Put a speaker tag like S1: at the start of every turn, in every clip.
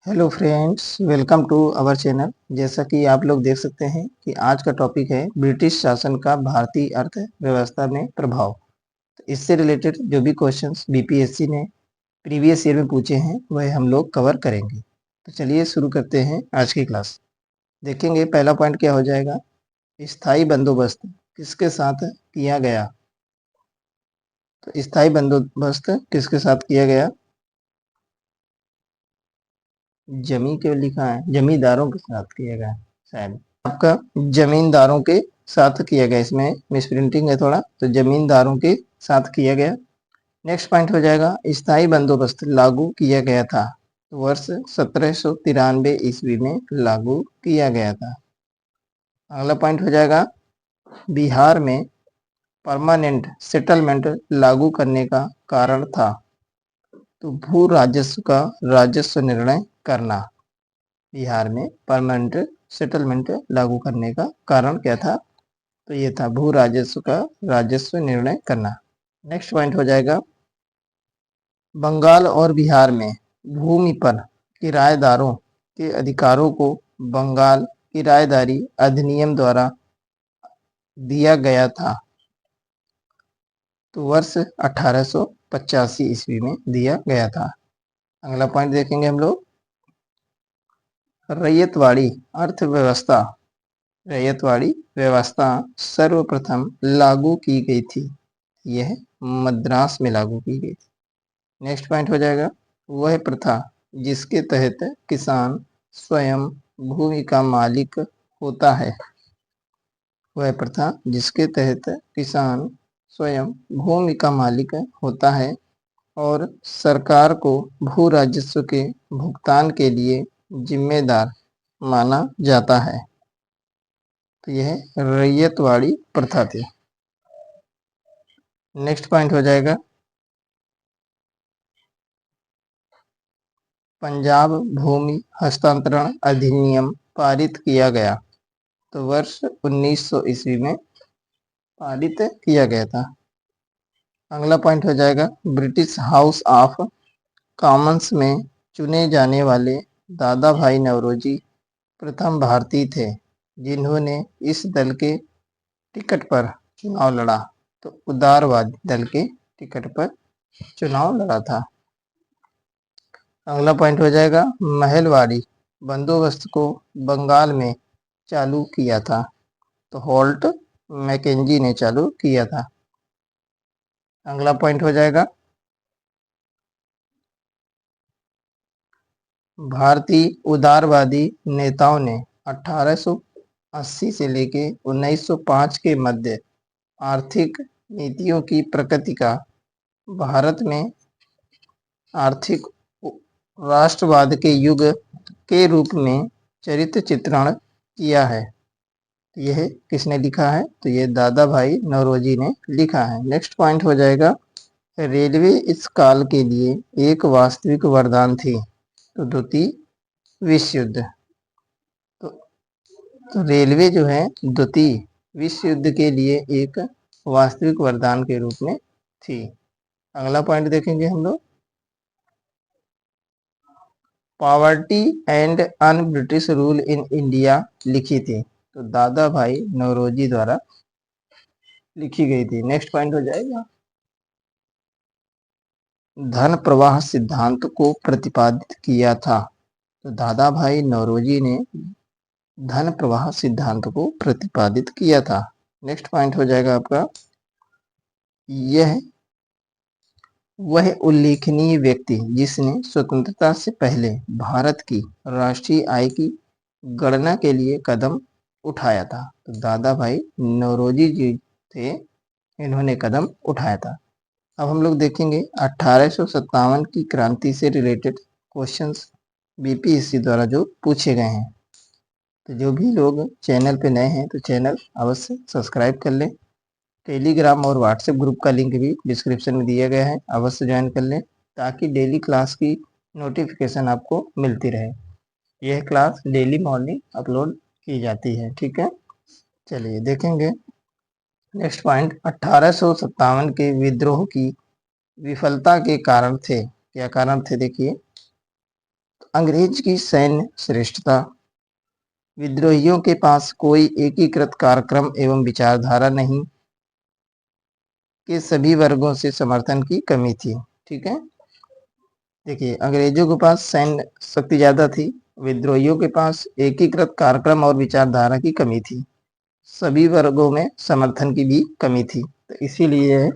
S1: Hello friends, welcome to our channel. जैसा कि आप लोग देख सकते हैं कि आज का टॉपिक है ब्रिटिश शासन का भारतीय अर्थव्यवस्था में प्रभाव। तो इससे रिलेटेड जो भी क्वेश्चंस बीपीएससी ने प्रीवियस ईयर में पूछे हैं वह हम लोग कवर करेंगे। तो चलिए शुरू करते हैं आज की क्लास। देखेंगे पहला पॉइंट क्या हो जाएगा। स्थायी बंदोबस्त किसके साथ किया गया। तो स्थायी बंदोबस्त किसके साथ किया गया। जमी क्यों लिखा है, जमींदारों के साथ किया गया शायद आपका। जमींदारों के साथ किया गया, इसमें मिसप्रिंटिंग है थोड़ा, तो जमींदारों के साथ किया गया। नेक्स्ट पॉइंट हो जाएगा स्थायी बंदोबस्त लागू किया गया था। तो वर्ष 1793 ईस्वी में लागू किया गया था। अगला पॉइंट हो जाएगा बिहार में परमानेंट सेटलमेंट लागू करने का कारण था। तो भू राजस्व का राजस्व निर्णय करना। बिहार में परमानेंट सेटलमेंट लागू करने का कारण क्या था। तो ये था भू राजस्व का राजस्व निर्णय करना। नेक्स्ट पॉइंट हो जाएगा बंगाल और बिहार में भूमि पर किराएदारों के अधिकारों को बंगाल किराएदारी अधिनियम द्वारा दिया गया था। तो वर्ष 1885 ईस्वी में दिया गया था। अगला पॉइंट देखेंगे हम लोग रैयतवाड़ी अर्थव्यवस्था। रैयतवाड़ी व्यवस्था सर्वप्रथम लागू की गई थी। यह मद्रास में लागू की गई थी। नेक्स्ट पॉइंट हो जाएगा वह प्रथा जिसके तहत किसान स्वयं भूमि का मालिक होता है। वह प्रथा जिसके तहत किसान स्वयं भूमि का मालिक होता है और सरकार को भू राजस्व के भुगतान के लिए जिम्मेदार माना जाता है। तो यह रैयतवाड़ी प्रथा थी। नेक्स्ट पॉइंट हो जाएगा पंजाब भूमि हस्तांतरण अधिनियम पारित किया गया। तो वर्ष 1900 ईस्वी में पारित किया गया था। अगला पॉइंट हो जाएगा ब्रिटिश हाउस ऑफ कॉमन्स में चुने जाने वाले दादा भाई नौरोजी प्रथम भारतीय थे जिन्होंने इस दल के टिकट पर चुनाव लड़ा। तो उदारवादी दल के टिकट पर चुनाव लड़ा था। अगला पॉइंट हो जाएगा महलवाड़ी बंदोबस्त को बंगाल में चालू किया था। तो होल्ट मैकेंजी ने चालू किया था। अगला पॉइंट हो जाएगा भारतीय उदारवादी नेताओं ने 1880 से लेके 1905 के मध्य आर्थिक नीतियों की प्रगति का भारत में आर्थिक राष्ट्रवाद के युग के रूप में चरित्र चित्रण किया है। यह किसने लिखा है। तो ये दादा भाई नौरोजी ने लिखा है। नेक्स्ट पॉइंट हो जाएगा रेलवे इस काल के लिए एक वास्तविक वरदान थी। तो द्वितीय विश्व युद्ध। तो रेलवे जो है द्वितीय विश्व युद्ध के लिए एक वास्तविक वरदान के रूप में थी। अगला पॉइंट देखेंगे हम लोग poverty and un British rule in India लिखी थी। तो दादा भाई नौरोजी द्वारा लिखी गई थी। नेक्स्ट पॉइंट हो जाएगा धन प्रवाह सिद्धांत को प्रतिपादित किया था। तो दादा भाई नौरोजी ने धन प्रवाह सिद्धांत को प्रतिपादित किया था। नेक्स्ट पॉइंट हो जाएगा आपका यह वह उल्लेखनीय व्यक्ति जिसने स्वतंत्रता से पहले भारत की राष्ट्रीय आय की गणना के लिए कदम उठाया था। तो दादा भाई नौरोजी जी थे, इन्होंने कदम उठाया था। अब हम लोग देखेंगे 1857 की क्रांति से रिलेटेड क्वेश्चंस बीपीएससी द्वारा जो पूछे गए हैं। तो जो भी लोग चैनल पे नए हैं तो चैनल अवश्य सब्सक्राइब कर लें। टेलीग्राम और व्हाट्सएप ग्रुप का लिंक भी डिस्क्रिप्शन में दिया गया है, अवश्य ज्वाइन कर लें ताकि डेली क्लास की नोटिफिकेशन आपको मिलती रहे। यह क्लास डेली मॉर्निंग अपलोड की जाती है। ठीक है, चलिए देखेंगे नेक्स्ट पॉइंट 1857 के विद्रोह की विफलता के कारण थे। क्या कारण थे देखिए अंग्रेज की सैन्य श्रेष्ठता, विद्रोहियों के पास कोई एकीकृत कार्यक्रम एवं विचारधारा नहीं, के सभी वर्गों से समर्थन की कमी थी। ठीक है, देखिए अंग्रेजों के पास सैन्य शक्ति ज्यादा थी, विद्रोहियों के पास एकीकृत कार्यक्रम और विचारधारा की कमी थी, सभी वर्गों में समर्थन की भी कमी थी, तो इसीलिए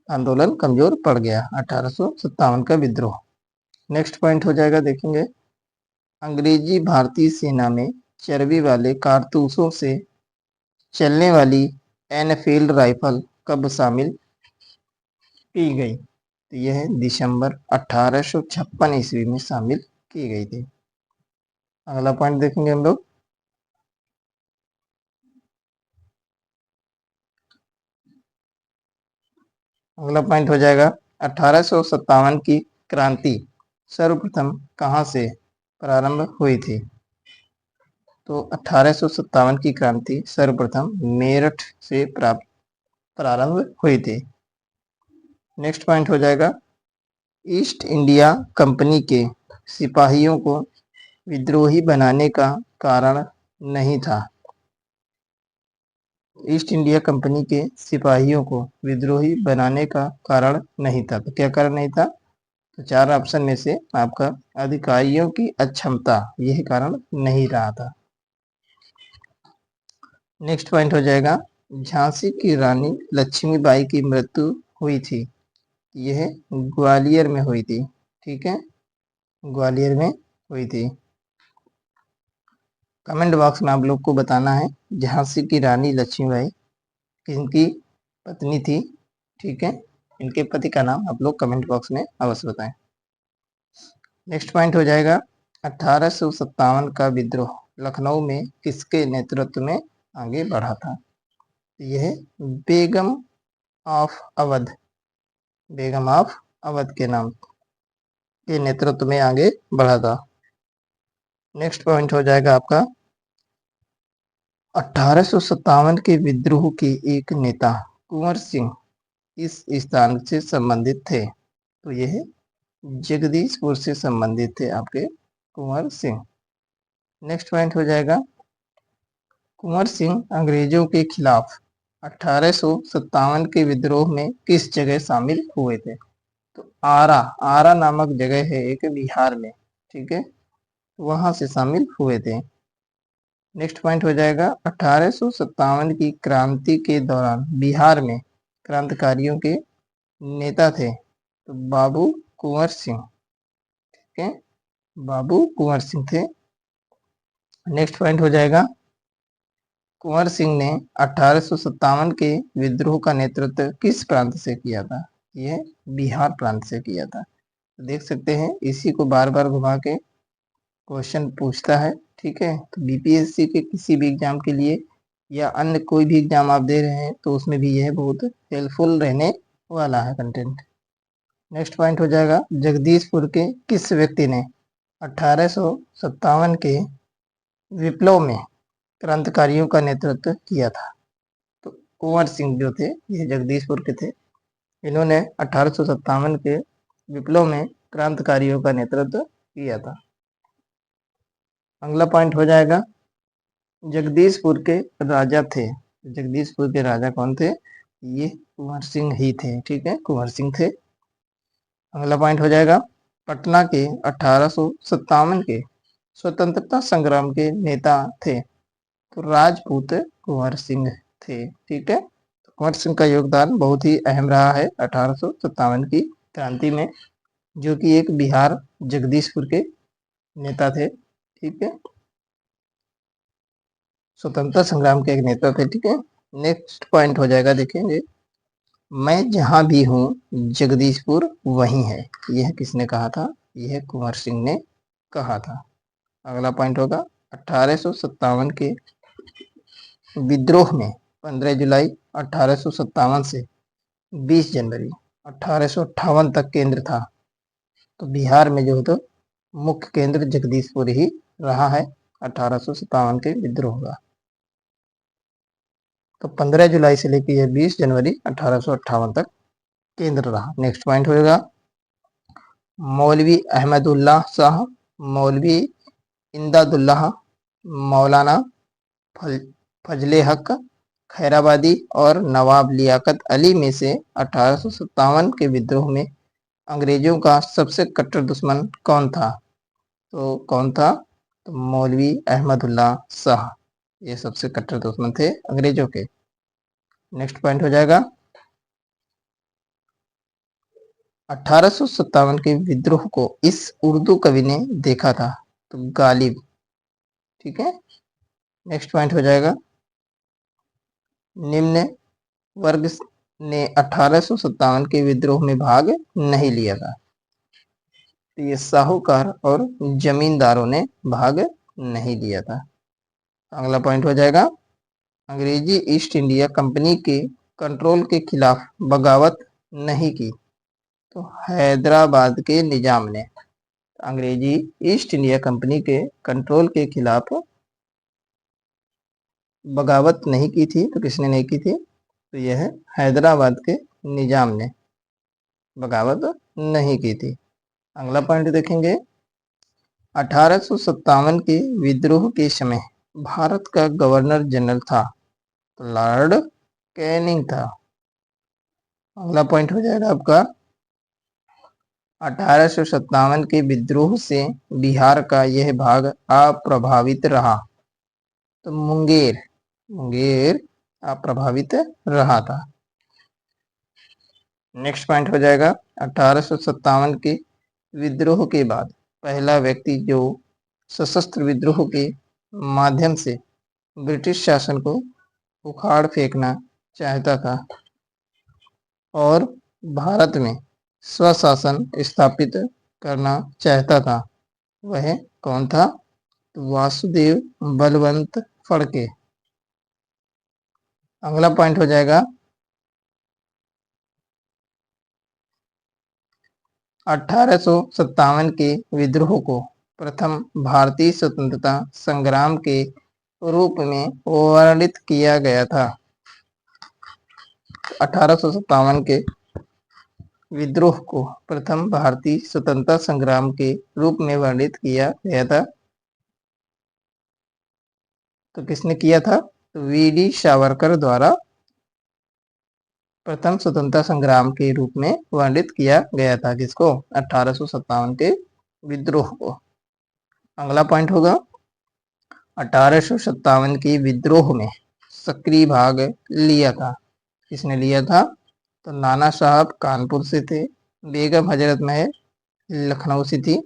S1: आंदोलन कमजोर पड़ गया। 1857 का विद्रोह। नेक्स्ट पॉइंट हो जाएगा, देखेंगे अंग्रेजी भारतीय सेना में चर्बी वाले कारतूसों से चलने वाली एनफील्ड राइफल कब शामिल की गई, तो यह दिसंबर 1856 ईस्वी में शामिल की गई थी। अगला पॉइंट देखेंगे हम लोग, अगला पॉइंट हो जाएगा 1857 की क्रांति सर्वप्रथम कहां से प्रारंभ हुई थी, तो 1857 की क्रांति सर्वप्रथम मेरठ से प्रारंभ हुई थी। नेक्स्ट पॉइंट हो जाएगा ईस्ट इंडिया कंपनी के सिपाहियों को विद्रोही बनाने का कारण नहीं था, ईस्ट इंडिया कंपनी के सिपाहियों को विद्रोही बनाने का कारण नहीं था, तो क्या कारण नहीं था, तो चार ऑप्शन में से आपका अधिकारियों की अक्षमता यह कारण नहीं रहा था। नेक्स्ट पॉइंट हो जाएगा झांसी की रानी लक्ष्मीबाई की मृत्यु हुई थी, यह ग्वालियर में हुई थी। ठीक है, ग्वालियर में हुई थी। कमेंट बॉक्स में आप लोग को बताना है झांसी की रानी लक्ष्मीबाई किनकी पत्नी थी। ठीक है, इनके पति का नाम आप लोग कमेंट बॉक्स में अवश्य बताएं। नेक्स्ट पॉइंट हो जाएगा 1857 का विद्रोह लखनऊ में किसके नेतृत्व में आगे बढ़ा था, यह बेगम ऑफ अवध, बेगम ऑफ अवध के नाम के नेतृत्व में आगे बढ़ा था। नेक्स्ट पॉइंट हो जाएगा आपका 1857 के विद्रोह के एक नेता कुंवर सिंह इस स्थान से संबंधित थे, तो यह जगदीशपुर से संबंधित थे आपके कुंवर सिंह। नेक्स्ट पॉइंट हो जाएगा कुंवर सिंह अंग्रेजों के खिलाफ 1857 के विद्रोह में किस जगह शामिल हुए थे, तो आरा, आरा नामक जगह है एक बिहार में। ठीक है, वहां से शामिल हुए थे। नेक्स्ट पॉइंट हो जाएगा 1857 की क्रांति के दौरान बिहार में क्रांतिकारियों के नेता थे, तो बाबू कुंवर सिंह। ठीक है, बाबू कुंवर सिंह थे। नेक्स्ट पॉइंट हो जाएगा कुंवर सिंह ने 1857 के विद्रोह का नेतृत्व किस प्रांत से किया था, यह बिहार प्रांत से किया था। तो देख सकते हैं इसी को बार बार घुमा के क्वेश्चन पूछता है। ठीक है, तो बीपीएससी के किसी भी एग्जाम के लिए या अन्य कोई भी एग्जाम आप दे रहे हैं तो उसमें भी यह बहुत हेल्पफुल रहने वाला है कंटेंट। नेक्स्ट पॉइंट हो जाएगा जगदीशपुर के किस व्यक्ति ने 1857 के विप्लव में क्रांतिकारियों का नेतृत्व किया था, तो कुंवर सिंह जो थे ये जगदीशपुर के थे, इन्होंने 1857 के विप्लव में क्रांतिकारियों का नेतृत्व किया था। अगला पॉइंट हो जाएगा जगदीशपुर के राजा थे, जगदीशपुर के राजा कौन थे, ये कुंवर सिंह ही थे। ठीक है, कुंवर सिंह थे। अगला पॉइंट हो जाएगा पटना के 1857 के स्वतंत्रता संग्राम के नेता थे, तो राजपूत कुंवर सिंह थे। ठीक है, तो कुंवर सिंह का योगदान बहुत ही अहम रहा है 1857 की क्रांति में, जो कि एक बिहार जगदीशपुर के नेता थे। ठीक है, स्वतंत्रता संग्राम के एक नेता थे। ठीक है, नेक्स्ट पॉइंट हो जाएगा, देखेंगे मैं जहां भी हूं जगदीशपुर वहीं है, यह किसने कहा था, यह कुंवर सिंह ने कहा था। अगला पॉइंट होगा 1857 के विद्रोह में 15 जुलाई 1857 से 20 जनवरी 1858 तक केंद्र था, तो बिहार में जो है तो मुख्य केंद्र जगदीशपुर ही रहा है 1857 के विद्रोह का। तो 15 जुलाई से लेकर 20 जनवरी 1858 तक केंद्र रहा। नेक्स्ट पॉइंट होगा मौलवी अहमदुल्लाह शाह मौलवी इमदादुल्लाह, मौलाना फजले हक खैराबादी और नवाब लियाकत अली में से 1857 के विद्रोह में अंग्रेजों का सबसे कट्टर दुश्मन कौन था? तो कौन था? तो मौलवी अहमदुल्लाह शाह, ये सबसे कट्टर दुश्मन थे अंग्रेजों के। नेक्स्ट पॉइंट हो जाएगा 1857 के विद्रोह को इस उर्दू कवि ने देखा था? तो गालिब। ठीक है, नेक्स्ट पॉइंट हो जाएगा निम्न वर्ग ने 1857 के विद्रोह में भाग नहीं लिया था? तो ये साहूकार और जमींदारों ने भाग नहीं लिया था। अगला पॉइंट हो जाएगा अंग्रेजी ईस्ट इंडिया कंपनी के कंट्रोल के खिलाफ बगावत नहीं की? तो हैदराबाद के निजाम ने अंग्रेजी ईस्ट इंडिया कंपनी के कंट्रोल के खिलाफ बगावत नहीं की थी। तो किसने नहीं की थी? तो यह है हैदराबाद के निजाम ने बगावत नहीं की थी। अगला पॉइंट देखेंगे 1857 के विद्रोह के समय भारत का गवर्नर जनरल था? तो लॉर्ड कैनिंग था। अगला पॉइंट हो जाएगा आपका 1857 के विद्रोह से बिहार का यह भाग अप्रभावित रहा? तो मुंगेर अप्रभावित रहा था। नेक्स्ट पॉइंट हो जाएगा 1857 के विद्रोह के बाद पहला व्यक्ति जो सशस्त्र विद्रोह के माध्यम से ब्रिटिश शासन को उखाड़ फेंकना चाहता था और भारत में स्वशासन स्थापित करना चाहता था, वह कौन था? वासुदेव बलवंत फड़के। अगला पॉइंट हो जाएगा 1857 के विद्रोह को प्रथम भारतीय स्वतंत्रता संग्राम के रूप में वर्णित किया गया था? 1857 के विद्रोह को प्रथम भारतीय स्वतंत्रता संग्राम के रूप में वर्णित किया गया था? तो किसने किया था? तो वीडी सावरकर द्वारा प्रथम स्वतंत्रता संग्राम के रूप में वर्णित किया गया था। किसको? 1857 के विद्रोह को। अगला पॉइंट होगा 1857 के विद्रोह में सक्रिय भाग लिया था? किसने लिया था? तो नाना साहब कानपुर से थे, बेगम हजरत महल लखनऊ से थी,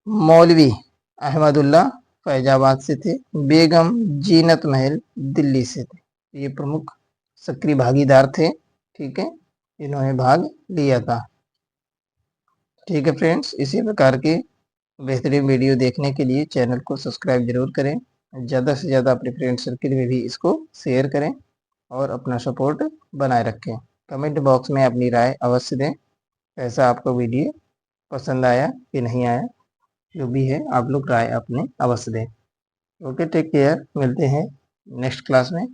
S1: मौलवी अहमदुल्ला फैजाबाद से थे, बेगम जीनत महल दिल्ली से थे। ये प्रमुख सक्रिय भागीदार थे। ठीक है, इन्होंने भाग लिया था। ठीक है फ्रेंड्स, इसी प्रकार के बेहतरीन वीडियो देखने के लिए चैनल को सब्सक्राइब जरूर करें, ज़्यादा से ज़्यादा अपने फ्रेंड सर्किल में भी इसको शेयर करें और अपना सपोर्ट बनाए रखें। कमेंट बॉक्स में अपनी राय अवश्य दें, कैसा आपको वीडियो पसंद आया कि नहीं आया, जो भी है आप लोग राय अपने अवश्य दें। ओके, टेक केयर, मिलते हैं नेक्स्ट क्लास में।